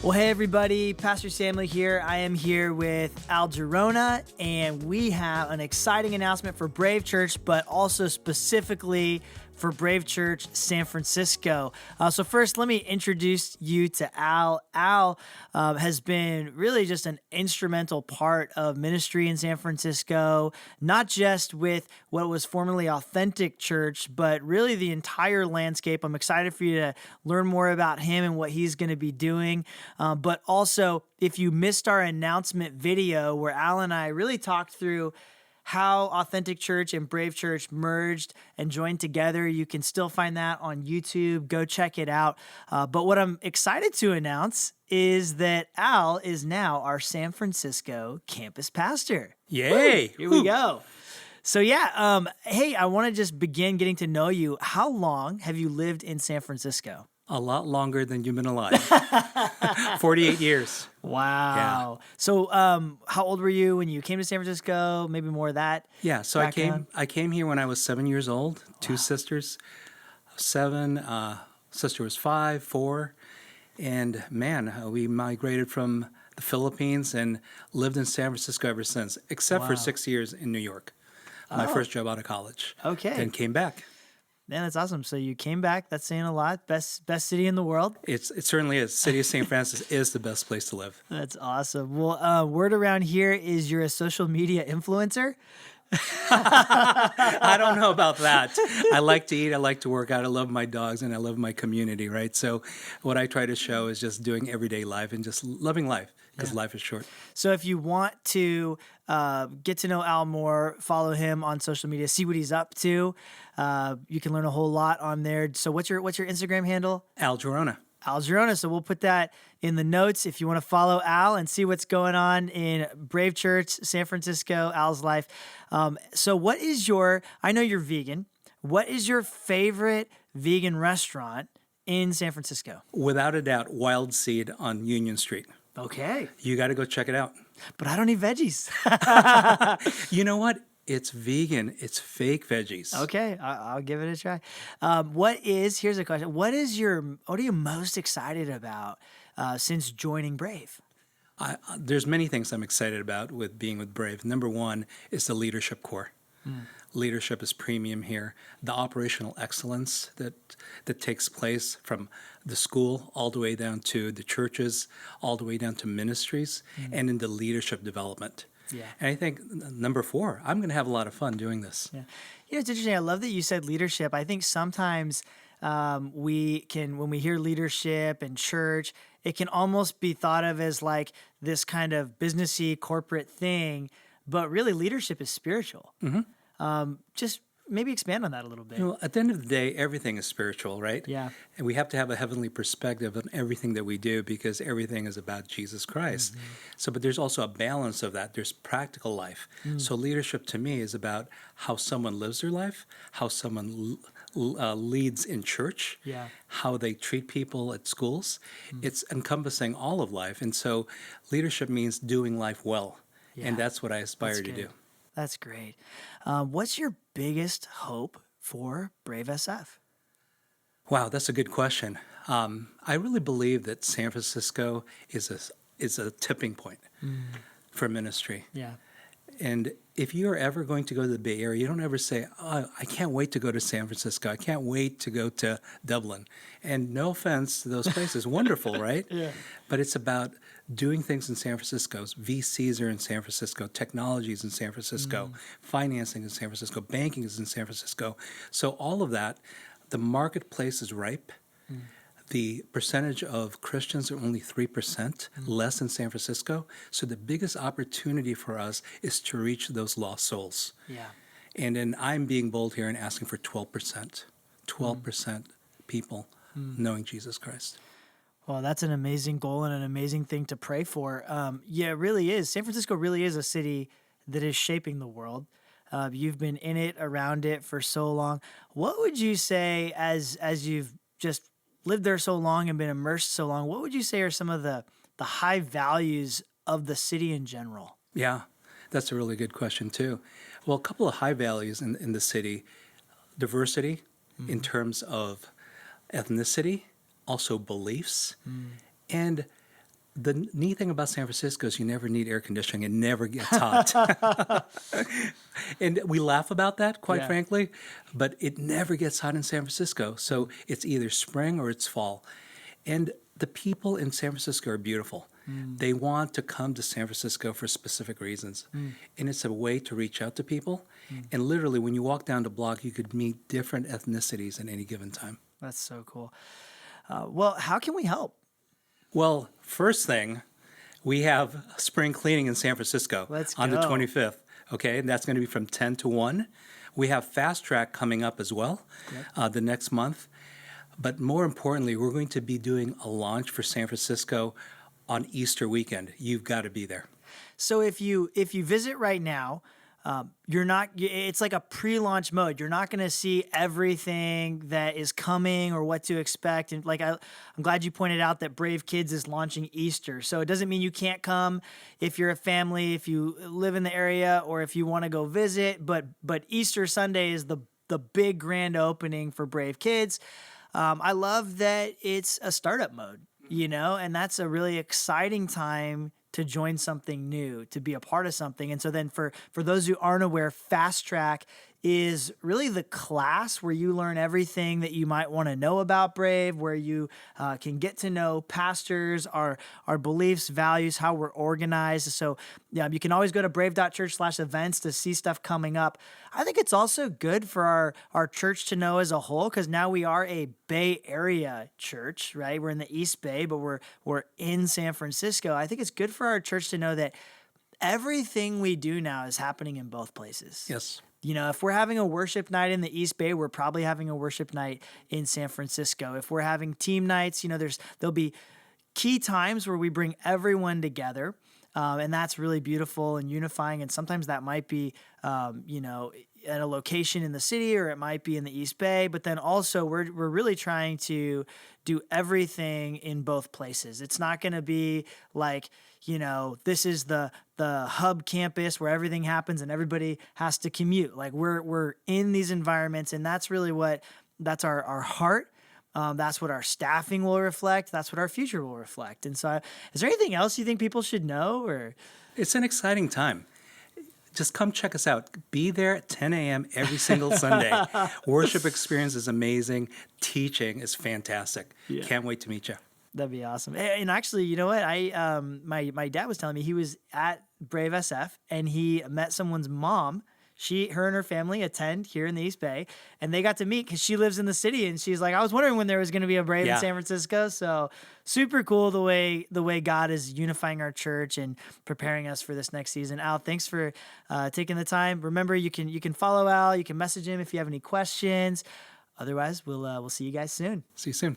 Well, hey everybody, Pastor Samuel here. I am here with Jarona, and we have an exciting announcement for Brave Church, but also specifically for Brave Church San Francisco. So first, let me introduce you to Al. Al has been really just an instrumental part of ministry in San Francisco, not just with what was formerly Authentic Church, but really the entire landscape. I'm excited for you to learn more about him and what he's going to be doing. But also, if you missed our announcement video where Al and I really talked through how Authentic Church and Brave Church merged and joined together, you can still find that on YouTube. Go check it out. But what I'm excited to announce is that Al is now our San Francisco campus pastor. Yay! Woo! Here we go. So hey, I want to just begin getting to know you. How long have you lived in San Francisco? A lot longer than you've been alive. 48 years. Wow. Yeah. So how old were you when you came to San Francisco? Maybe more of that? Yeah, so I came here when I was 7 years old. Two sisters, 7, sister was 5, 4. And man, we migrated from the Philippines and lived in San Francisco ever since, except for 6 years in New York. My first job out of college. Okay. Then came back. Man, that's awesome. So you came back. That's saying a lot. Best city in the world. It certainly is. City of St. Francis is the best place to live. That's awesome. Well, word around here is you're a social media influencer. I don't know about that. I like to eat. I like to work out. I love my dogs and I love my community, right? So what I try to show is just doing everyday life and just loving life because life is short. So if you want to get to know Al more, follow him on social media, see what he's up to. You can learn a whole lot on there. So what's your Instagram handle? Jarona. Gerona. So we'll put that in the notes if you want to follow Al and see what's going on in Brave Church, San Francisco, Al's life. So what is I know you're vegan. What is your favorite vegan restaurant in San Francisco? Without a doubt, Wild Seed on Union Street. Okay. You got to go check it out. But I don't eat veggies. You know what? It's vegan. It's fake veggies. Okay, I'll give it a try. Here's a question. What are you most excited about since joining Brave? There's many things I'm excited about with being with Brave. Number one is the leadership core. Leadership is premium here. The operational excellence that takes place from the school all the way down to the churches, all the way down to ministries, and in the leadership development. Yeah. And I think number 4, I'm going to have a lot of fun doing this. Yeah. It's interesting. I love that you said leadership. I think sometimes when we hear leadership and church, it can almost be thought of as like this kind of businessy corporate thing, but really leadership is spiritual. Just maybe expand on that a little bit. At the end of the day, everything is spiritual, right? Yeah. And we have to have a heavenly perspective on everything that we do because everything is about Jesus Christ. But there's also a balance of that. There's practical life. So leadership to me is about how someone lives their life, how someone leads in church, how they treat people at schools. It's encompassing all of life. And so leadership means doing life well. Yeah. And that's what I aspire to do. That's great. What's your biggest hope for Brave SF? Wow, that's a good question. I really believe that San Francisco is a tipping point for ministry. Yeah. And if you're ever going to go to the Bay Area, you don't ever say, "Oh, I can't wait to go to San Francisco. I can't wait to go to Dublin." And no offense to those places, wonderful, right? Yeah. But it's about doing things in San Francisco. VCs are in San Francisco, technology is in San Francisco, financing is in San Francisco, banking is in San Francisco. So all of that, the marketplace is ripe. The percentage of Christians are only 3% less in San Francisco. So the biggest opportunity for us is to reach those lost souls. Yeah. And then I'm being bold here and asking for 12%. 12% people knowing Jesus Christ. Well, that's an amazing goal and an amazing thing to pray for. It really is. San Francisco really is a city that is shaping the world. You've been in it, around it for so long. What would you say, as you've just lived there so long and been immersed so long, what would you say are some of the high values of the city in general? Yeah, that's a really good question too. Well, a couple of high values in the city: diversity in terms of ethnicity, also beliefs, and The neat thing about San Francisco is you never need air conditioning. It never gets hot. And we laugh about that, quite Yeah. frankly, but it never gets hot in San Francisco. So it's either spring or it's fall. And the people in San Francisco are beautiful. They want to come to San Francisco for specific reasons. And it's a way to reach out to people. And literally, when you walk down the block, you could meet different ethnicities at any given time. That's so cool. Well, how can we help? Well, first thing, we have spring cleaning in San Francisco Let's on the go. 25th. Okay, and that's going to be from 10 to 1. We have Fast Track coming up as well the next month. But more importantly, we're going to be doing a launch for San Francisco on Easter weekend. You've got to be there. So if you visit right now, you're not. It's like a pre-launch mode. You're not going to see everything that is coming or what to expect. And like I'm glad you pointed out that Brave Kids is launching Easter. So it doesn't mean you can't come if you're a family, if you live in the area, or if you want to go visit. But Easter Sunday is the big grand opening for Brave Kids. I love that it's a startup mode, and that's a really exciting time to join something new, to be a part of something. And so then for those who aren't aware, Fast Track is really the class where you learn everything that you might want to know about Brave, where you can get to know pastors, our beliefs, values, how we're organized. So yeah, you can always go to brave.church/events to see stuff coming up. I think it's also good for our church to know as a whole, because now we are a Bay Area church, right? We're in the East Bay, but we're in San Francisco. I think it's good for our church to know that everything we do now is happening in both places. Yes. If we're having a worship night in the East Bay, we're probably having a worship night in San Francisco. If we're having team nights, there'll be key times where we bring everyone together. And that's really beautiful and unifying. And sometimes that might be, at a location in the city, or it might be in the East Bay. But then also we're really trying to do everything in both places. It's not going to be like, this is the hub campus where everything happens and everybody has to commute. Like we're in these environments, and that's really that's our heart. That's what our staffing will reflect. That's what our future will reflect. And so is there anything else you think people should know? Or It's an exciting time. Just come check us out. Be there at 10 a.m. every single Sunday. Worship experience is amazing. Teaching is fantastic. Yeah. Can't wait to meet you. That'd be awesome. And actually, you know what? My dad was telling me he was at Brave SF and he met someone's mom. Her and her family attend here in the East Bay, and they got to meet because she lives in the city. And she's like, I was wondering when there was going to be a Brave in San Francisco. So super cool the way God is unifying our church and preparing us for this next season. Al, thanks for taking the time. Remember, you can follow Al. You can message him if you have any questions. Otherwise, we'll see you guys soon. See you soon.